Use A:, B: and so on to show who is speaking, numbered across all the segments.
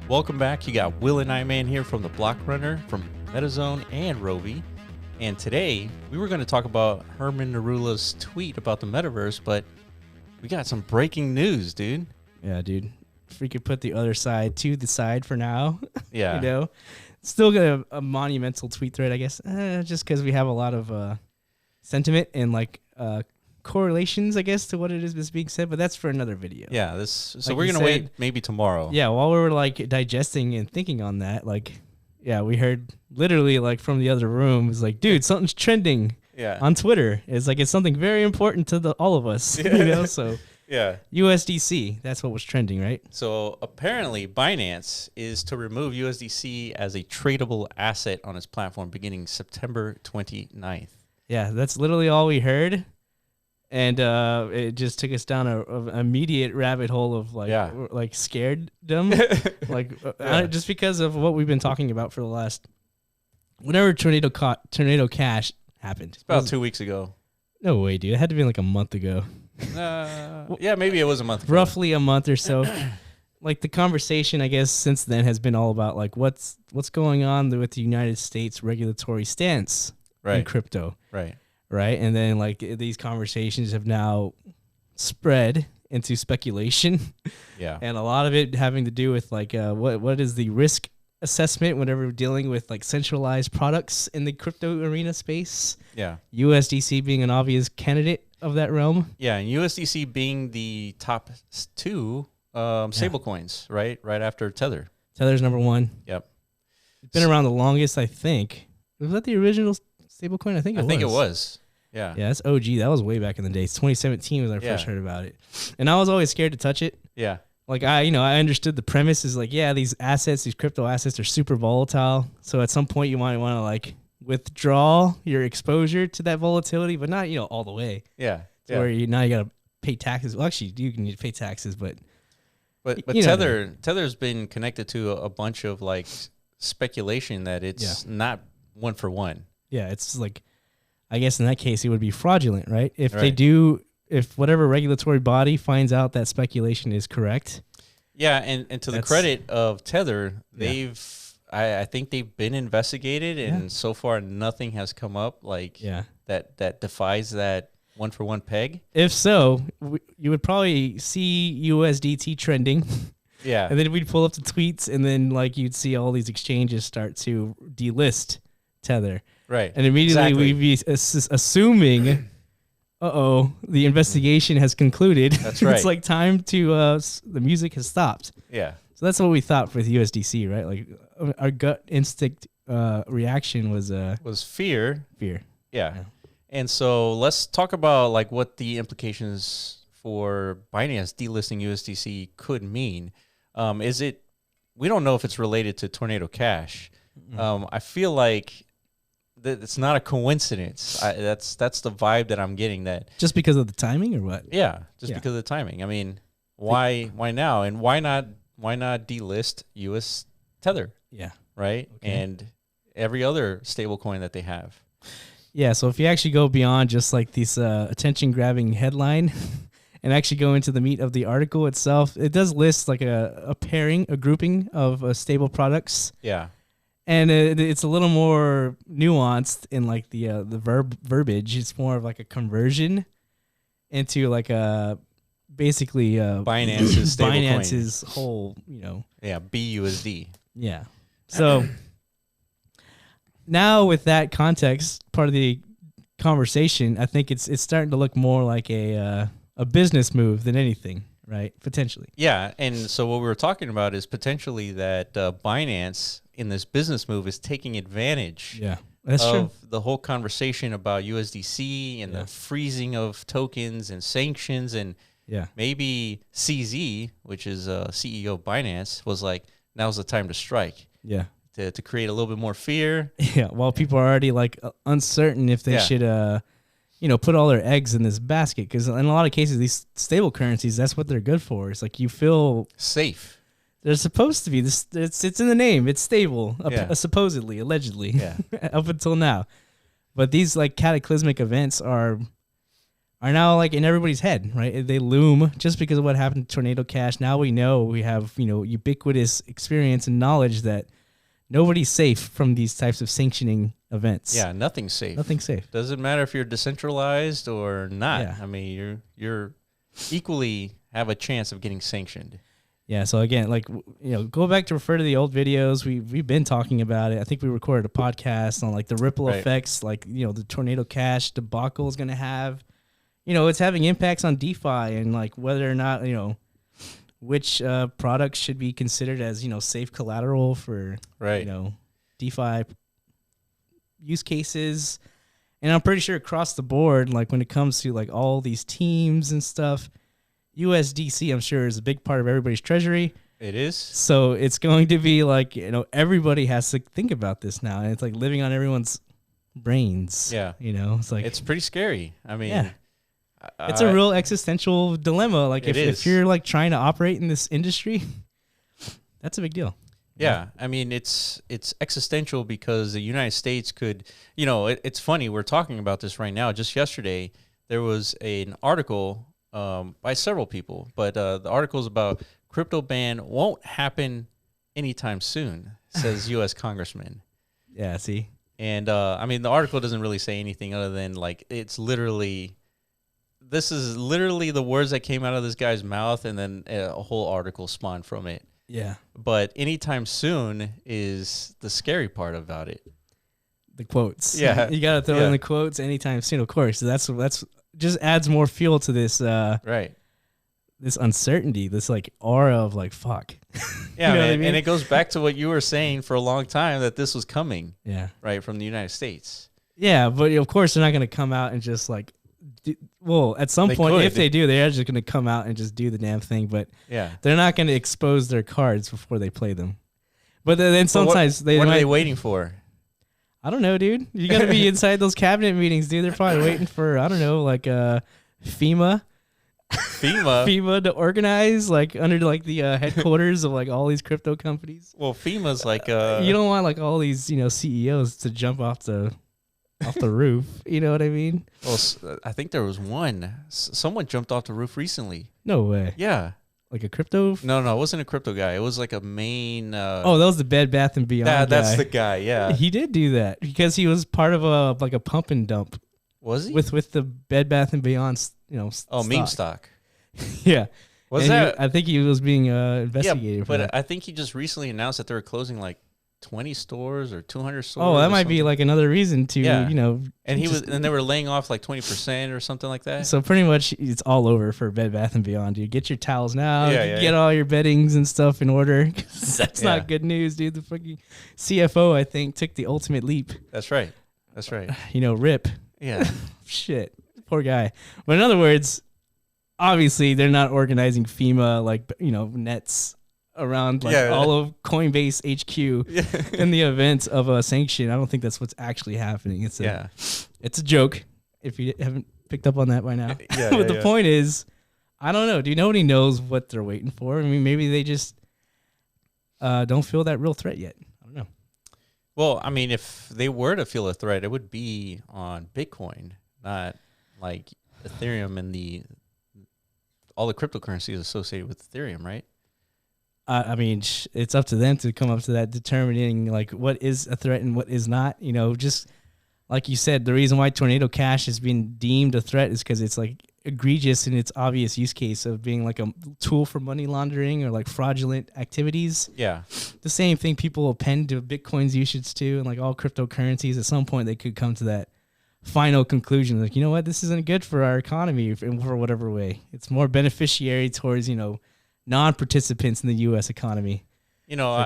A: Welcome back. You got Will and I Man here from the Block Runner from MetaZone and Rovi. And today we were going to talk about Herman Narula's tweet about the metaverse, but we got some breaking news, dude.
B: Yeah, dude. If we could put the other side to the side for now.
A: Yeah.
B: You know, still got a monumental tweet thread, I guess, just because we have a lot of sentiment and like correlations, I guess, to what it is that's being said, but that's for another video.
A: Yeah, so
B: like
A: we're going to wait maybe tomorrow.
B: Yeah, while we were like digesting and thinking on that, like, yeah, we heard literally like from the other room, it's like, dude, something's trending on Twitter. It's like, it's something very important to all of us, you know, so.
A: Yeah.
B: USDC, that's what was trending, right?
A: So apparently Binance is to remove USDC as a tradable asset on its platform beginning September 29th.
B: Yeah, that's literally all we heard. And it just took us down an immediate rabbit hole of like scareddom, just because of what we've been talking about for the last whenever Tornado Cash happened.
A: It's about 2 weeks ago.
B: No way, dude. It had to be like a month ago.
A: Yeah, maybe it was a month ago.
B: Roughly a month or so. Like the conversation, I guess, since then has been all about like what's going on with the United States regulatory stance in crypto. Right. And then like these conversations have now spread into speculation.
A: Yeah.
B: And a lot of it having to do with like what is the risk assessment whenever we're dealing with like centralized products in the crypto arena space.
A: Yeah.
B: USDC being an obvious candidate of that realm.
A: Yeah. And USDC being the top two stablecoins, right? Right after Tether.
B: Tether's number one.
A: Yep.
B: It's been around the longest, I think. Was that the original stablecoin? I think it was. Yeah. Yeah, that's OG. That was way back in the day. 2017 was when I first heard about it. And I was always scared to touch it.
A: Yeah.
B: Like I understood the premise is like, yeah, these crypto assets are super volatile. So at some point you might want to like withdraw your exposure to that volatility, but not, all the way.
A: Yeah.
B: Where now you got to pay taxes. Well, actually you can pay taxes, but
A: Tether's been connected to a bunch of like speculation that it's not one for one.
B: Yeah, it's like, I guess in that case it would be fraudulent, right? If whatever regulatory body finds out that speculation is correct.
A: Yeah, and to the credit of Tether, I think they've been investigated, and so far nothing has come up like that defies that one for one peg.
B: If so, you would probably see USDT trending.
A: Yeah.
B: And then we'd pull up the tweets, and then like you'd see all these exchanges start to delist Tether.
A: Right.
B: And immediately we'd be assuming, the investigation has concluded.
A: That's right.
B: It's like time to, the music has stopped.
A: Yeah.
B: So that's what we thought with USDC, right? Like our gut instinct reaction was
A: fear.
B: Yeah.
A: And so let's talk about like what the implications for Binance delisting USDC could mean. We don't know if it's related to Tornado Cash. I feel like it's not a coincidence. That's the vibe that I'm getting. That
B: just because of the timing, or what?
A: Yeah, because of the timing. I mean, why now, and why not delist US Tether?
B: Yeah,
A: right, and every other stable coin that they have.
B: Yeah, so if you actually go beyond just like this attention grabbing headline. And actually go into the meat of the article itself, it does list like a grouping of stable products.
A: Yeah.
B: And it's a little more nuanced in like the verbiage. It's more of like a conversion into like basically Binance's whole,
A: Yeah, BUSD.
B: Yeah. So now with that context, part of the conversation, I think it's starting to look more like a business move than anything, right? Potentially.
A: Yeah, and so what we were talking about is potentially that Binance in this business move is taking advantage of the whole conversation about USDC and the freezing of tokens and sanctions, and maybe CZ, which is CEO of Binance, was like, now's the time to strike.
B: Yeah.
A: To create a little bit more fear.
B: Yeah, while people are already like uncertain if they should put all their eggs in this basket, because in a lot of cases, these stable currencies, that's what they're good for. It's like you feel
A: safe.
B: They're supposed to be. It's in the name. It's stable, supposedly, allegedly, up until now. But these like cataclysmic events are are now like in everybody's head, right? They loom just because of what happened to Tornado Cash. Now we know, we have, ubiquitous experience and knowledge that nobody's safe from these types of sanctioning events.
A: Yeah, nothing's safe.
B: Nothing's safe.
A: Doesn't matter if you're decentralized or not.
B: Yeah.
A: I mean, you're equally have a chance of getting sanctioned.
B: Yeah, so again, like, go back to refer to the old videos. We've been talking about it. I think we recorded a podcast on like the ripple effects, like, the Tornado Cash debacle is going to have. It's having impacts on DeFi and like whether or not, which products should be considered as, safe collateral for, DeFi use cases. And I'm pretty sure across the board, like when it comes to like all these teams and stuff, USDC, I'm sure, is a big part of everybody's treasury.
A: It is.
B: So it's going to be like, everybody has to think about this now. And it's like living on everyone's brains.
A: Yeah.
B: It's like,
A: it's pretty scary. I mean,
B: it's a real existential dilemma. Like if you're like trying to operate in this industry, that's a big deal.
A: Yeah. I mean, it's existential because the United States could, it's funny. We're talking about this right now. Just yesterday, there was an article by several people, but the article is about crypto ban won't happen anytime soon, says U.S. congressman.
B: Yeah, see?
A: And, I mean, the article doesn't really say anything other than, like, this is literally the words that came out of this guy's mouth, and then a whole article spawned from it.
B: Yeah.
A: But anytime soon is the scary part about it.
B: The quotes.
A: Yeah.
B: You got to throw in the quotes anytime soon, of course. So that's just adds more fuel to this this uncertainty, this like aura of like fuck.
A: Yeah, man, I mean? And it goes back to what you were saying for a long time, that this was coming.
B: Yeah.
A: Right, from the United States.
B: Yeah, but of course they're not going to come out and just like at some point, if they do, they're just going to come out and just do the damn thing, but they're not going to expose their cards before they play them. But then sometimes
A: what are they waiting for?
B: I don't know, dude. You got to be inside those cabinet meetings, dude. They're probably waiting for, I don't know, like FEMA to organize, like under like the headquarters of like all these crypto companies.
A: Well, FEMA's like
B: you don't want like all these CEOs to jump off the roof. You know what I mean?
A: Well, I think there was one. Someone jumped off the roof recently.
B: No way.
A: Yeah.
B: Like a crypto?
A: No, it wasn't a crypto guy. It was like a main...
B: that was the Bed Bath & Beyond guy.
A: That's the guy, yeah.
B: He did do that because he was part of a pump and dump.
A: Was he?
B: With the Bed Bath & Beyond, stock.
A: Meme stock.
B: Yeah.
A: Was that...
B: I think he was being investigated for that.
A: I think he just recently announced that they were closing like 20 stores or 200 stores.
B: Oh, that might be like another reason to,
A: And they were laying off like 20% or something like that.
B: So pretty much it's all over for Bed Bath & Beyond, dude. Get your towels now. Get all your beddings and stuff in order. That's not good news, dude. The fucking CFO, I think, took the ultimate leap.
A: That's right.
B: RIP.
A: Yeah.
B: Shit. Poor guy. But in other words, obviously they're not organizing FEMA like, nets around like all of Coinbase HQ in the event of a sanction. I don't think that's what's actually happening. It's a joke if you haven't picked up on that by now. But the point is, I don't know. Nobody knows what they're waiting for. I mean, maybe they just don't feel that real threat yet. I don't know.
A: Well, I mean, if they were to feel a threat, it would be on Bitcoin, not like Ethereum and all the cryptocurrencies associated with Ethereum, right?
B: I mean, it's up to them to come up to that determining like what is a threat and what is not. Just like you said, the reason why Tornado Cash has been deemed a threat is because it's like egregious in its obvious use case of being like a tool for money laundering or like fraudulent activities.
A: Yeah. The
B: same thing people append to Bitcoin's usage to, and like all cryptocurrencies. At some point, they could come to that final conclusion. Like, you know what? This isn't good for our economy for whatever way. It's more beneficiary towards, non-participants in the U.S. economy.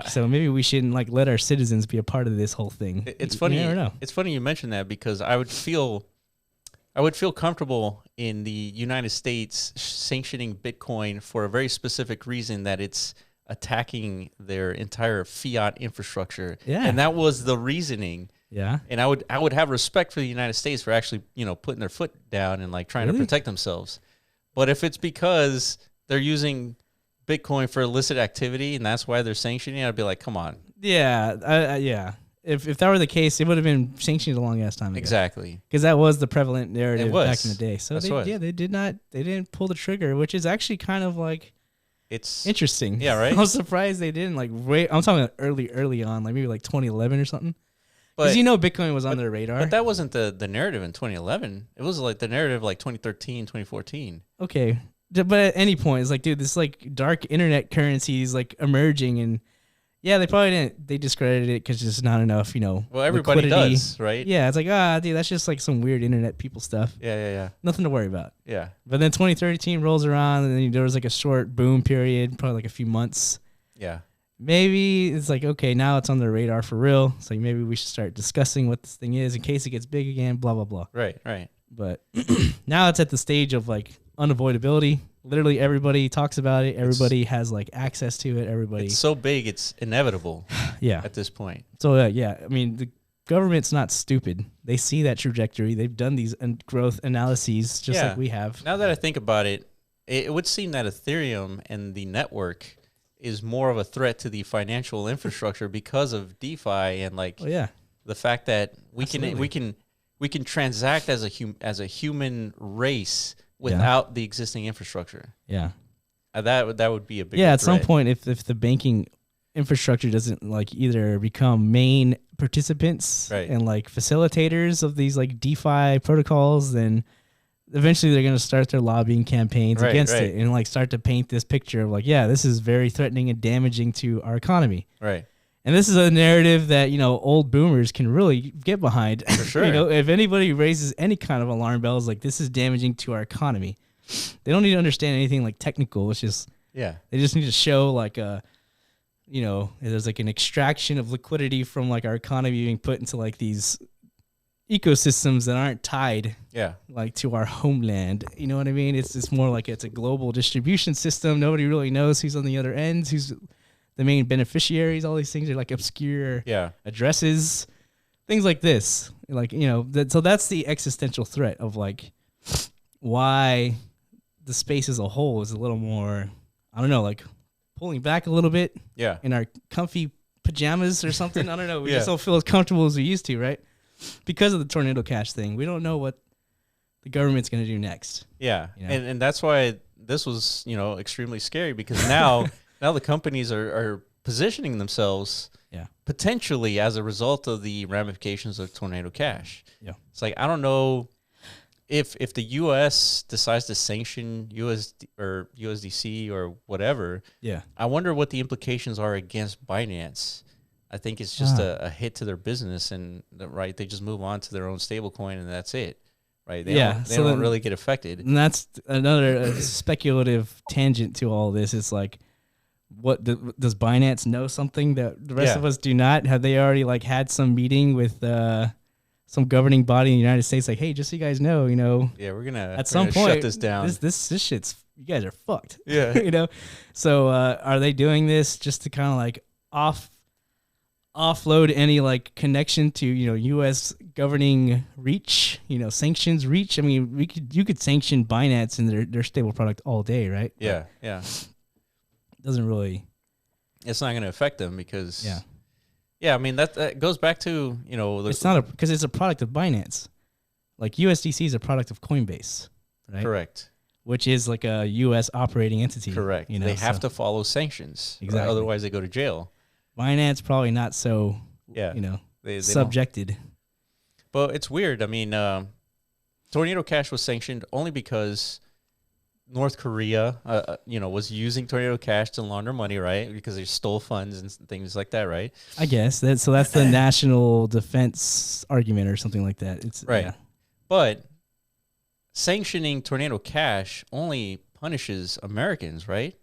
B: So maybe we shouldn't like let our citizens be a part of this whole thing.
A: It's funny. It's funny you mentioned that because I would feel comfortable in the United States sanctioning Bitcoin for a very specific reason, that it's attacking their entire fiat infrastructure.
B: Yeah,
A: and that was the reasoning.
B: Yeah,
A: and I would have respect for the United States for actually putting their foot down and like trying to protect themselves. But if it's because they're using Bitcoin for illicit activity and that's why they're sanctioning, I'd be like, come on.
B: Yeah, yeah. if that were the case, it would have been sanctioned a long ass time ago.
A: Exactly.
B: Because that was the prevalent narrative back in the day. So they didn't pull the trigger, which is actually kind of like, it's interesting.
A: Yeah, right.
B: I was surprised they didn't like wait. I'm talking about early on, like maybe like 2011 or something. Because Bitcoin was on their radar.
A: But that wasn't the narrative in 2011. It was like the narrative like 2013, 2014.
B: Okay. But at any point, it's like, dude, this like dark internet currency is like emerging, and yeah, they probably didn't. They discredited it because there's not enough, Well,
A: everybody
B: liquidity.
A: does, right?
B: Yeah, it's like, dude, that's just like some weird internet people stuff.
A: Yeah.
B: Nothing to worry about.
A: Yeah.
B: But then 2013 rolls around, and then there was like a short boom period, probably like a few months.
A: Yeah.
B: Maybe it's like, okay, now it's on the radar for real. So maybe we should start discussing what this thing is in case it gets big again, blah, blah, blah.
A: Right.
B: But now it's at the stage of like unavoidability. Literally everybody talks about it. Everybody has like access to it.
A: It's so big, it's inevitable.
B: Yeah.
A: At this point.
B: So I mean, the government's not stupid. They see that trajectory. They've done these growth analyses just like we have.
A: Now that I think about it, it would seem that Ethereum and the network is more of a threat to the financial infrastructure because of DeFi and like the fact that we can transact as a human race without the existing infrastructure.
B: Yeah.
A: That would be a big
B: at some point if the banking infrastructure doesn't like either become main participants and like facilitators of these like DeFi protocols, then eventually they're going to start their lobbying campaigns against it and like start to paint this picture of like, this is very threatening and damaging to our economy.
A: Right.
B: And this is a narrative that, old boomers can really get behind.
A: For sure.
B: If anybody raises any kind of alarm bells, like this is damaging to our economy, they don't need to understand anything like technical. It's just, they just need to show like there's like an extraction of liquidity from like our economy being put into like these ecosystems that aren't tied like to our homeland. You know what I mean? It's more like it's a global distribution system. Nobody really knows who's on the other end, who's the main beneficiaries. All these things are like obscure addresses, things like this. Like, so that's the existential threat of like why the space as a whole is a little more, I don't know, like pulling back a little bit in our comfy pajamas or something. I don't know. We just don't feel as comfortable as we used to, right? Because of the Tornado Cash thing. We don't know what the government's going to do next.
A: Yeah. And that's why this was, extremely scary, because now the companies are positioning themselves potentially as a result of the ramifications of Tornado Cash. Yeah. It's like, I don't know if the U.S. decides to sanction USDC or whatever. Yeah. I wonder what the implications are against Binance. I think it's just a hit to their business, and they just move on to their own stablecoin, and that's it. Right. They don't really get affected.
B: And that's another speculative tangent to all this. It's like, what does Binance know something that the rest of us do not? Have they already like had some meeting with some governing body in the United States? Like, hey, just so you guys know,
A: we're gonna
B: at some point
A: shut this down.
B: This shit's, you guys are fucked. Yeah. So are they doing this just to kind of like offload any like connection to U.S. governing reach, sanctions reach? I mean, you could sanction Binance and their stable product all day, right?
A: Yeah,
B: Doesn't really.
A: It's not going to affect them because. Yeah. I mean that goes back to
B: it's not because it's a product of Binance, like USDC is a product of Coinbase, right?
A: Correct.
B: Which is like a U.S. operating entity.
A: Correct. They have to follow sanctions. Exactly. Otherwise, they go to jail.
B: Binance probably not so, they subjected.
A: But it's weird. I mean, Tornado Cash was sanctioned only because North Korea, was using Tornado Cash to launder money, right? Because they stole funds and things like that, right?
B: I guess that's the national defense argument or something like that. It's right. Yeah.
A: But sanctioning Tornado Cash only punishes Americans, right?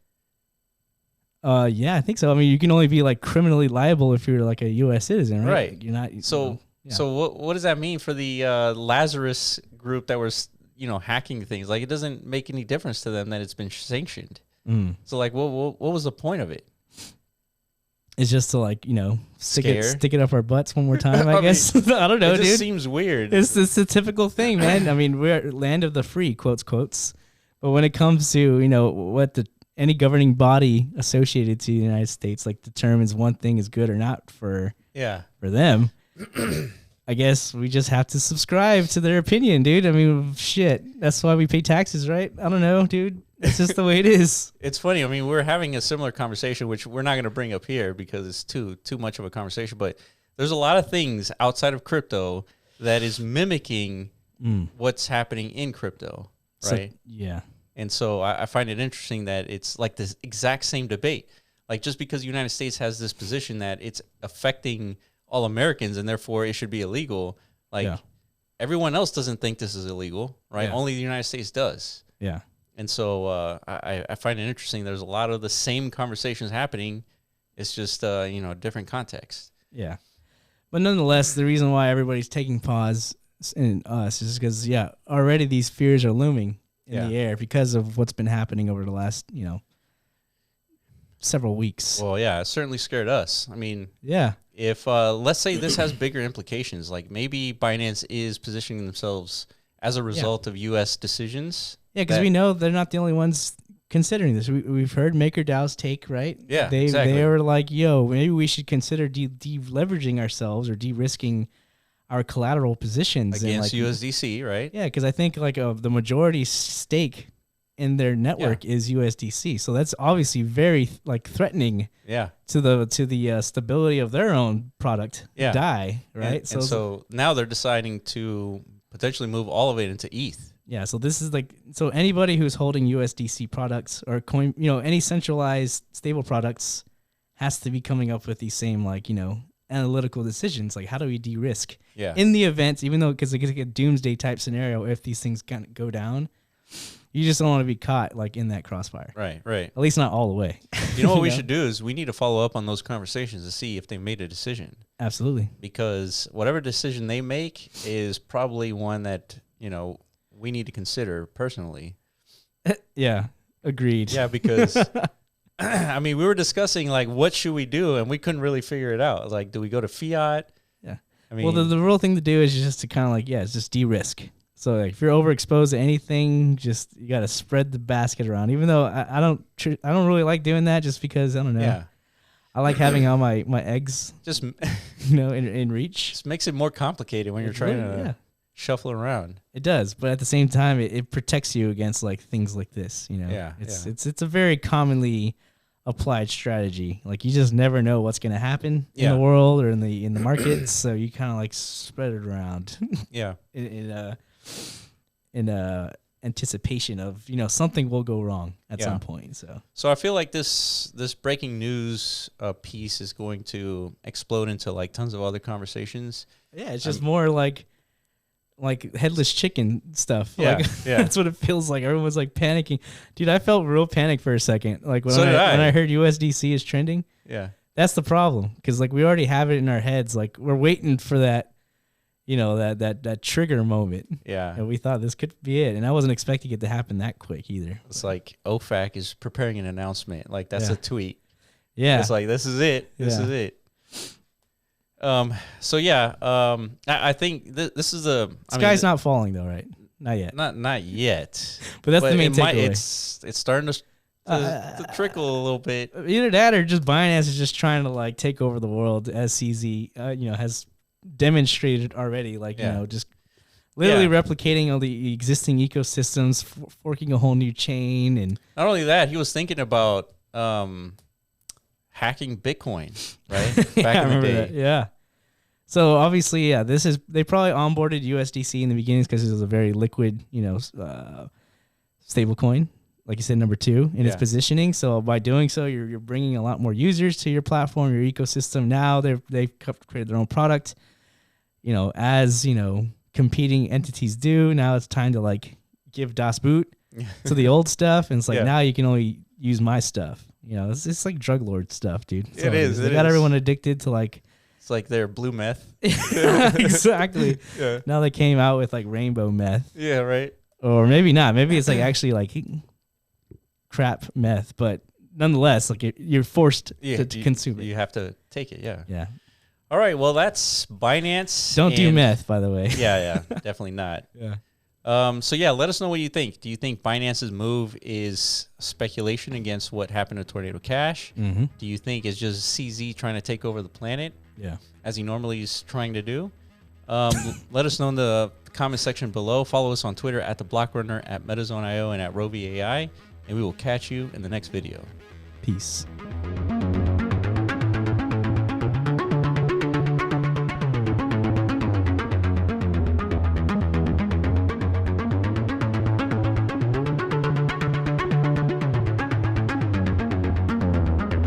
B: Yeah, I think so. I mean, you can only be like criminally liable if you're like a U.S. citizen, right?
A: Right.
B: Like, you're not.
A: So what does that mean for the Lazarus group that was hacking things? Like, it doesn't make any difference to them that it's been sanctioned. So like, what was the point of it?
B: It's just to like stick it up our butts one more time. I guess I don't know,
A: it
B: dude.
A: It seems weird.
B: It's a typical thing, man. I mean, we're land of the free, quotes. But when it comes to what any governing body associated to the United States like determines one thing is good or not for for them. I guess we just have to subscribe to their opinion, dude. I mean, shit. That's why we pay taxes, right? I don't know, dude. It's just the way it is.
A: It's funny. I mean, we're having a similar conversation, which we're not going to bring up here because it's too much of a conversation. But there's a lot of things outside of crypto that is mimicking what's happening in crypto, right?
B: So, yeah.
A: And so I find it interesting that it's like this exact same debate. Like just because the United States has this position that it's affecting all Americans and therefore it should be illegal, like everyone else doesn't think this is illegal, right? Only the United States does.
B: Yeah.
A: And so I find it interesting. There's a lot of the same conversations happening. It's just, different context.
B: Yeah. But nonetheless, the reason why everybody's taking pause in us is because, already these fears are looming in the air because of what's been happening over the last, several weeks.
A: Well, yeah, it certainly scared us. I mean, if let's say this has bigger implications, like maybe Binance is positioning themselves as a result of U.S. decisions.
B: Yeah, because we know they're not the only ones considering this. We've heard MakerDAO's take, right?
A: Yeah,
B: exactly. They were like, yo, maybe we should consider de-leveraging ourselves or de-risking our collateral positions.
A: Against USDC, right?
B: Yeah, because I think like the majority stake in their network is USDC. So that's obviously very like threatening to the stability of their own product, DAI, right?
A: And so now they're deciding to potentially move all of it into ETH.
B: Yeah, so this is like, so anybody who's holding USDC products or coin, any centralized stable products has to be coming up with these same like, analytical decisions. Like, how do we de-risk?
A: Yeah.
B: In the event, even though, because it's like a doomsday type scenario, if these things kind of go down, you just don't want to be caught like in that crossfire.
A: Right.
B: At least not all the way.
A: You know what we should do is we need to follow up on those conversations to see if they made a decision.
B: Absolutely.
A: Because whatever decision they make is probably one that, we need to consider personally.
B: Yeah, agreed.
A: Yeah, because I mean, we were discussing like what should we do, and we couldn't really figure it out. Like, do we go to fiat?
B: Yeah.
A: I mean,
B: well, the real thing to do is just to kind of like, it's just de-risk. So like, if you're overexposed to anything, just you got to spread the basket around. Even though I don't really like doing that, just because I don't know.
A: Yeah.
B: I like having all my eggs
A: just
B: in reach.
A: Just makes it more complicated when you're trying to shuffle around.
B: It does, but at the same time, it protects you against like things like this. It's a very commonly applied strategy. Like you just never know what's going to happen in the world or in the markets, so you kind of like spread it around.
A: Yeah.
B: in anticipation of something will go wrong at some point.
A: So I feel like this breaking news piece is going to explode into like tons of other conversations.
B: Yeah, it's just more like headless chicken stuff.
A: Yeah,
B: That's what it feels like. Everyone's like panicking. Dude, I felt real panic for a second. Like when I heard USDC is trending.
A: Yeah.
B: That's the problem. Because like we already have it in our heads. Like we're waiting for that, that trigger moment.
A: Yeah.
B: And we thought this could be it. And I wasn't expecting it to happen that quick either.
A: It's like OFAC is preparing an announcement. Like that's a tweet.
B: Yeah.
A: It's like, this is it. This is it. I think this is
B: sky's not falling though, right? Not yet.
A: Not yet.
B: But that's the main takeaway.
A: It's starting to trickle a little bit.
B: Either that or just Binance is just trying to like take over the world, as CZ has demonstrated already. Like just literally replicating all the existing ecosystems, forking a whole new chain, and
A: not only that, he was thinking about hacking Bitcoin, right? Back in the day.
B: That. Yeah. So obviously, they probably onboarded USDC in the beginning because it was a very liquid, stable coin, like you said, number 2 in its positioning. So by doing so, you're bringing a lot more users to your platform, your ecosystem. Now they've created their own product, as competing entities do. Now it's time to like give Das Boot to the old stuff, and it's like now you can only use my stuff. It's like drug lord stuff, dude.
A: It is.
B: They got everyone addicted to like.
A: It's like their blue meth.
B: Exactly.
A: Yeah.
B: Now they came out with like rainbow meth.
A: Yeah, right.
B: Or maybe not. Maybe it's like actually like crap meth, but nonetheless, like you're forced to consume it.
A: You have to take it. Yeah.
B: Yeah.
A: All right. Well, that's Binance.
B: Don't do meth, by the way.
A: Yeah. Definitely not.
B: Yeah.
A: Let us know what you think. Do you think Binance's move is speculation against what happened to Tornado Cash?
B: Mm-hmm.
A: Do you think it's just CZ trying to take over the planet? as he normally is trying to do. Let us know in the comment section below. Follow us on Twitter at TheBlockRunner, at MetaZone.io, and at RoviAI. And we will catch you in the next video.
B: Peace.